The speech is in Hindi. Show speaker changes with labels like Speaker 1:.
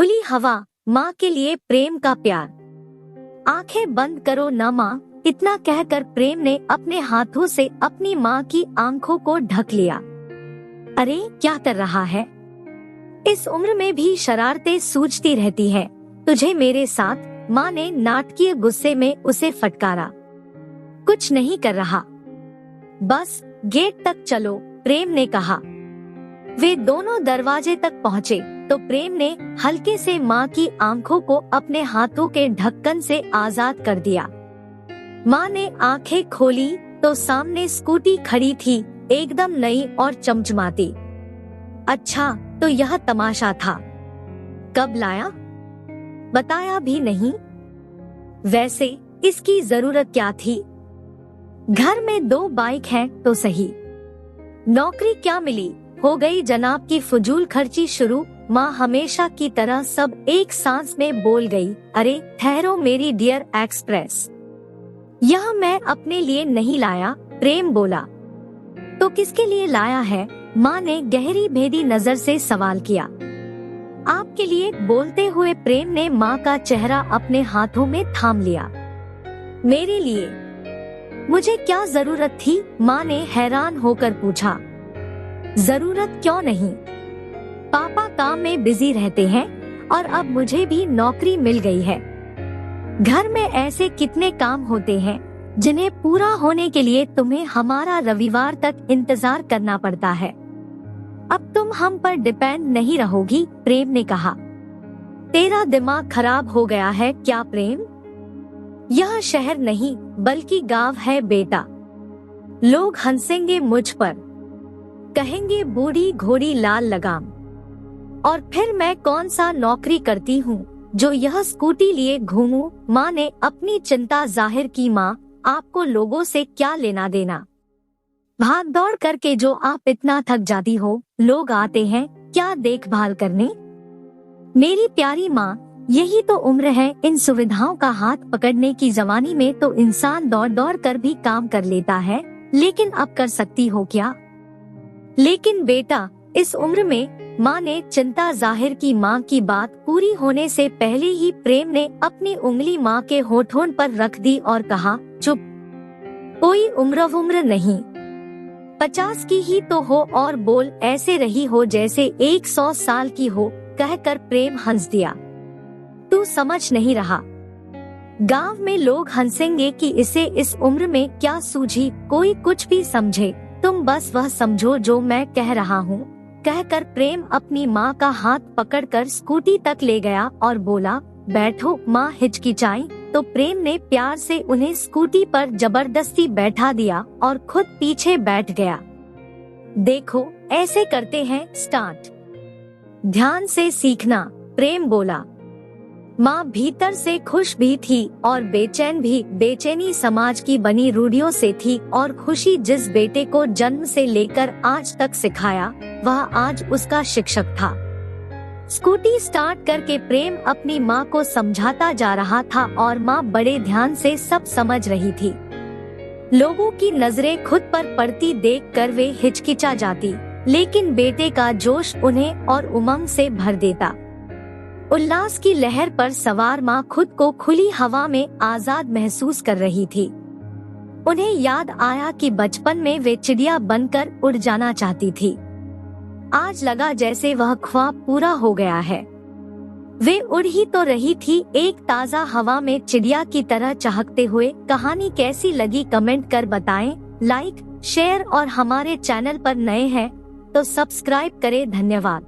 Speaker 1: खुली हवा, माँ के लिए प्रेम का प्यार। आंखें बंद करो ना माँ, इतना कहकर प्रेम ने अपने हाथों से अपनी माँ की आंखों को ढक लिया। अरे क्या कर रहा है? इस उम्र में भी शरारतें सूझती रहती हैं। तुझे मेरे साथ, माँ ने नाटकीय गुस्से में उसे फटकारा। कुछ नहीं कर रहा, बस गेट तक चलो, प्रेम ने कहा। वे दोनों दरवाजे तक पहुँचे तो प्रेम ने हल्के से माँ की आंखों को अपने हाथों के ढक्कन से आजाद कर दिया। माँ ने आंखें खोली तो सामने स्कूटी खड़ी थी, एकदम नई और चमचमाती। अच्छा, तो यह तमाशा था। कब लाया? बताया भी नहीं। वैसे इसकी जरूरत क्या थी? घर में 2 बाइक हैं तो सही। नौकरी क्या मिली? हो गई जनाब की फजूल खर्ची शुरू। माँ हमेशा की तरह सब एक सांस में बोल गई। अरे ठहरो मेरी डियर एक्सप्रेस, यह मैं अपने लिए नहीं लाया, प्रेम बोला। तो किसके लिए लाया है? माँ ने गहरी भेदी नजर से सवाल किया। आपके लिए, बोलते हुए प्रेम ने माँ का चेहरा अपने हाथों में थाम लिया। मेरे लिए? मुझे क्या जरूरत थी? माँ ने हैरान होकर पूछा। जरूरत क्यों नहीं? पापा काम में बिजी रहते हैं और अब मुझे भी नौकरी मिल गई है। घर में ऐसे कितने काम होते हैं जिन्हें पूरा होने के लिए तुम्हें हमारा रविवार तक इंतजार करना पड़ता है। अब तुम हम पर डिपेंड नहीं रहोगी, प्रेम ने कहा। तेरा दिमाग खराब हो गया है क्या प्रेम? यह शहर नहीं बल्कि गांव है बेटा। लोग हंसेंगे मुझ पर, कहेंगे बूढ़ी घोड़ी लाल लगाम। और फिर मैं कौन सा नौकरी करती हूँ जो यह स्कूटी लिए घूमूं? माँ ने अपनी चिंता जाहिर की। माँ, आपको लोगों से क्या लेना देना? भाग दौड़ करके जो आप इतना थक जाती हो, लोग आते हैं क्या देखभाल करने? मेरी प्यारी माँ, यही तो उम्र है इन सुविधाओं का हाथ पकड़ने की। जवानी में तो इंसान दौड़ दौड़ कर भी काम कर लेता है, लेकिन अब कर सकती हो क्या? लेकिन बेटा, इस उम्र में, माँ ने चिंता जाहिर की। माँ की बात पूरी होने से पहले ही प्रेम ने अपनी उंगली माँ के होठों पर रख दी और कहा, चुप, कोई उम्र नहीं, 50 की ही तो हो और बोल ऐसे रही हो जैसे 100 साल की हो, कहकर प्रेम हंस दिया। तू समझ नहीं रहा, गांव में लोग हंसेंगे कि इसे इस उम्र में क्या सूझी। कोई कुछ भी समझे, तुम बस वह समझो जो मैं कह रहा हूँ, कहकर प्रेम अपनी माँ का हाथ पकड़कर स्कूटी तक ले गया और बोला, बैठो। माँ हिचकिचाई तो प्रेम ने प्यार से उन्हें स्कूटी पर जबरदस्ती बैठा दिया और खुद पीछे बैठ गया। देखो ऐसे करते हैं स्टार्ट, ध्यान से सीखना, प्रेम बोला। माँ भीतर से खुश भी थी और बेचैन भी। बेचैनी समाज की बनी रूढ़ियों से थी और खुशी जिस बेटे को जन्म से लेकर आज तक सिखाया, वह आज उसका शिक्षक था। स्कूटी स्टार्ट करके प्रेम अपनी माँ को समझाता जा रहा था और माँ बड़े ध्यान से सब समझ रही थी। लोगों की नजरें खुद पर पड़ती देखकर वे हिचकिचा जाती, लेकिन बेटे का जोश उन्हें और उमंग से भर देता। उल्लास की लहर पर सवार माँ खुद को खुली हवा में आजाद महसूस कर रही थी। उन्हें याद आया कि बचपन में वे चिड़िया बनकर उड़ जाना चाहती थी। आज लगा जैसे वह ख्वाब पूरा हो गया है। वे उड़ ही तो रही थी, एक ताजा हवा में चिड़िया की तरह चहकते हुए। कहानी कैसी लगी कमेंट कर बताएं। लाइक, शेयर और हमारे चैनल पर नए हैं तो सब्सक्राइब करें। धन्यवाद।